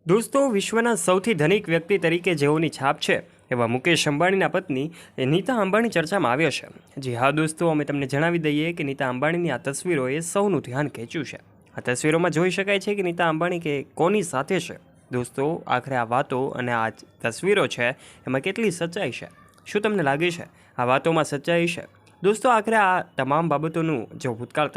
દોસ્તો, વિશ્વના સૌથી ધનિક વ્યક્તિ તરીકે જેઓની છાપ છે એવા મુકેશ અંબાણીના પત્ની નીતા અંબાણી ચર્ચામાં આવ્યો છે. જી હા દોસ્તો, અમે તમને જણાવી દઈએ કે નીતા અંબાણીની આ તસવીરોએ સૌનું ધ્યાન ખેંચ્યું છે. આ તસવીરોમાં જોઈ શકાય છે કે નીતા અંબાણી કે કોની સાથે છે. દોસ્તો, આખરે આ વાતો અને આ તસવીરો છે એમાં કેટલી સચ્ચાઈ છે? શું તમને લાગે છે આ વાતોમાં સચ્ચાઈ છે? દોસ્તો, આખરે આ તમામ બાબતોનું જો ભૂતકાળ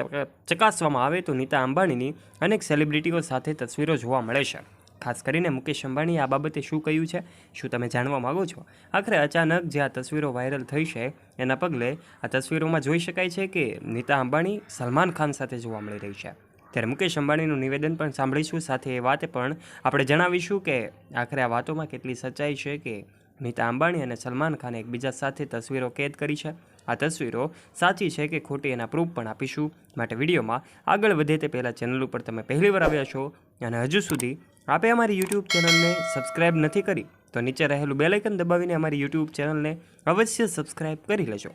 ચકાસવામાં આવે તો નીતા અંબાણીની અનેક સેલિબ્રિટીઓ સાથે તસવીરો જોવા મળે છે. ખાસ કરીને મુકેશ અંબાણીએ આ બાબતે શું કહ્યું છે, શું તમે જાણવા માગો છો? આખરે અચાનક જે આ તસવીરો વાયરલ થઈ છે એના પગલે આ તસવીરોમાં જોઈ શકાય છે કે નીતા અંબાણી સલમાન ખાન સાથે જોવા મળી રહી છે. ત્યારે મુકેશ અંબાણીનું નિવેદન પણ સાંભળીશું, સાથે એ વાતે પણ આપણે જણાવીશું કે આખરે આ વાતોમાં કેટલી સચ્ચાઈ છે કે નીતા અંબાણી અને સલમાન ખાને એકબીજા સાથે તસવીરો કેદ કરી છે. આ તસવીરો સાચી છે કે ખોટી એના પ્રૂફ પણ આપીશું. માટે વિડીયોમાં આગળ વધે તે પહેલાં ચેનલ ઉપર તમે પહેલીવાર આવ્યા છો અને હજુ સુધી આપે અમારી યુટ્યુબ ચેનલને સબસ્ક્રાઈબ નથી કરી તો નીચે રહેલું બેલ આઇકન દબાવીને અમારી યુટ્યુબ ચેનલને અવશ્ય સબસ્ક્રાઈબ કરી લેજો.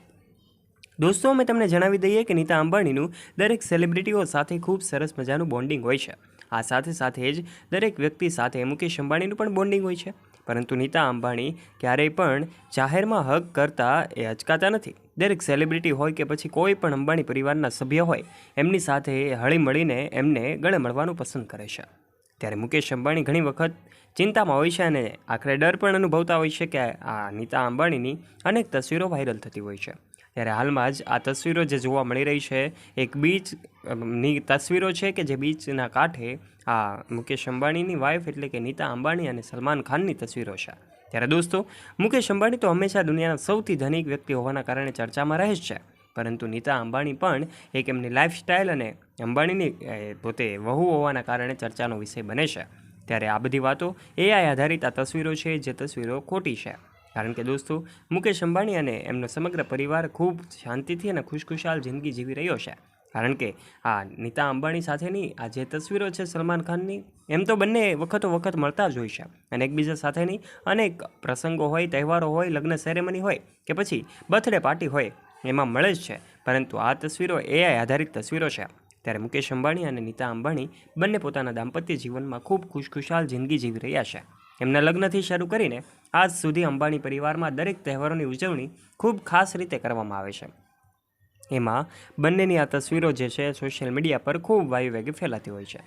દોસ્તો, અમે તમને જણાવી દઈએ કે નીતા અંબાણીનું દરેક સેલિબ્રિટીઓ સાથે ખૂબ સરસ મજાનું બોન્ડિંગ હોય છે. આ સાથે જ દરેક વ્યક્તિ સાથે મુકેશ અંબાણીનું પણ બોન્ડિંગ હોય છે. પરંતુ નીતા અંબાણી ક્યારેય પણ જાહેરમાં હગ કરતા એ અચકાતા નથી. દરેક સેલિબ્રિટી હોય કે પછી કોઈ પણ અંબાણી પરિવારના સભ્ય હોય, એમની સાથે હળી મળીને એમને ગળે મળવાનું પસંદ કરે છે. ત્યારે મુકેશ અંબાણી ઘણી વખત ચિંતામાં હોય છે અને આખરે ડર પણ અનુભવતા હોય છે કે આ નીતા અંબાણીની અનેક તસવીરો વાયરલ થતી હોય છે. ત્યારે હાલમાં જ આ તસવીરો જે જોવા મળી રહી છે એક બીચની તસવીરો છે કે જે બીચના કાંઠે આ મુકેશ અંબાણીની વાઇફ એટલે કે નીતા અંબાણી અને સલમાન ખાનની તસવીરો છે. ત્યારે દોસ્તો, મુકેશ અંબાણી તો હંમેશા દુનિયાના સૌથી ધનિક વ્યક્તિ હોવાના કારણે ચર્ચામાં રહે જ છે. પરંતુ નીતા અંબાણી પણ એક એમની લાઇફસ્ટાઇલ અને અંબાણીની પોતે વહુ હોવાના કારણે ચર્ચાનો વિષય બને છે. ત્યારે આ બધી વાતો એઆઈ આધારિત આ તસવીરો છે, જે તસવીરો ખોટી છે. કારણ કે દોસ્તો, મુકેશ અંબાણી અને એમનો સમગ્ર પરિવાર ખૂબ શાંતિથી અને ખુશખુશાલ જિંદગી જીવી રહ્યો છે. કારણ કે આ નીતા અંબાણી સાથેની આ જે તસવીરો છે સલમાન ખાનની, એમ તો બંને વખત મળતા જ હોય છે અને એકબીજા સાથેની અનેક પ્રસંગો હોય, તહેવારો હોય, લગ્ન સેરેમની હોય કે પછી બર્થડે પાર્ટી હોય, એમાં મળે જ છે. પરંતુ આ તસવીરો એઆઈ આધારિત તસવીરો છે. ત્યારે મુકેશ અંબાણી અને નીતા અંબાણી બંને પોતાના દાંપત્ય જીવનમાં ખૂબ ખુશખુશાલ જિંદગી જીવી રહ્યા છે. એમના લગ્નથી શરૂ કરીને આજ સુધી અંબાણી પરિવારમાં દરેક તહેવારોની ઉજવણી ખૂબ ખાસ રીતે કરવામાં આવે છે. એમાં બંનેની આ તસવીરો જે છે સોશિયલ મીડિયા પર ખૂબ વાયુવેગે ફેલાતી હોય છે.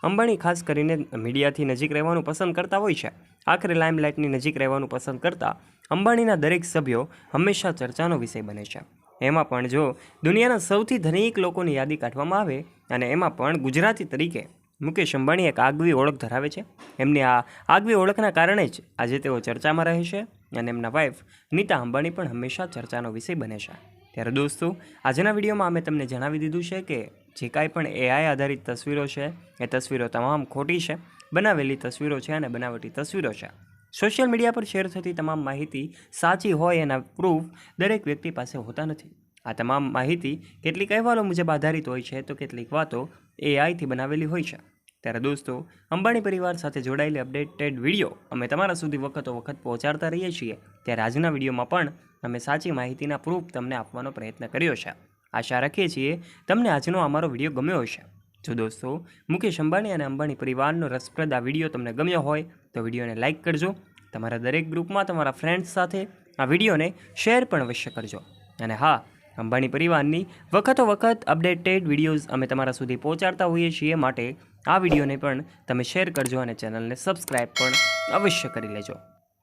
અંબાણી ખાસ કરીને મીડિયાથી નજીક રહેવાનું પસંદ કરતા હોય છે. આખરે લાઇમલાઇટની નજીક રહેવાનું પસંદ કરતા અંબાણીના દરેક સભ્યો હંમેશા ચર્ચાનો વિષય બને છે. એમાં પણ જો દુનિયાના સૌથી ધનિક લોકોની યાદી કાઢવામાં આવે અને એમાં પણ ગુજરાતી તરીકે મુકેશ અંબાણી એક આગવી ઓળખ ધરાવે છે. એમની આ આગવી ઓળખના કારણે જ આજે તેઓ ચર્ચામાં રહે છે અને એમના વાઇફ નીતા અંબાણી પણ હંમેશા ચર્ચાનો વિષય બને છે. ત્યારે દોસ્તો, આજના વિડીયોમાં અમે તમને જણાવી દીધું છે કે જે કાંઈ પણ એઆઈ આધારિત તસવીરો છે એ તસવીરો તમામ ખોટી છે, બનાવેલી તસવીરો છે અને બનાવટી તસવીરો છે. સોશિયલ મીડિયા પર શેર થતી તમામ માહિતી સાચી હોય એના પ્રૂફ દરેક વ્યક્તિ પાસે હોતા નથી. આ તમામ માહિતી કેટલીક અહેવાલો મુજબ આધારિત હોય છે તો કેટલીક વાતો એઆઈથી બનાવેલી હોય છે. ત્યારે દોસ્તો, અંબાણી પરિવાર સાથે જોડાયેલી અપડેટેડ વિડીયો અમે તમારા સુધી વખત પહોંચાડતા રહીએ છીએ. ત્યારે આજના વિડીયોમાં પણ અમે સાચી માહિતીના પ્રૂફ તમને આપવાનો પ્રયત્ન કર્યો છે. આશા રાખીએ છીએ તમને આજનો અમારો વિડીયો ગમ્યો હશે. જો દોસ્તો, મુકેશ અંબાણી અને અંબાણી પરિવારનો રસપ્રદ આ વિડીયો તમને ગમ્યો હોય તો વિડીયોને લાઇક કરજો. તમારા દરેક ગ્રુપમાં તમારા ફ્રેન્ડ્સ સાથે આ વિડીયોને શેર પણ અવશ્ય કરજો. અને હા, અંબાણી પરિવારની વખત અપડેટેડ વિડીયોઝ અમે તમારા સુધી પહોંચાડતા હોઈએ છીએ. માટે આ વિડીયોને પણ તમે શેર કરજો અને ચેનલને સબસ્ક્રાઈબ પણ અવશ્ય કરી લેજો.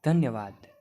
ધન્યવાદ.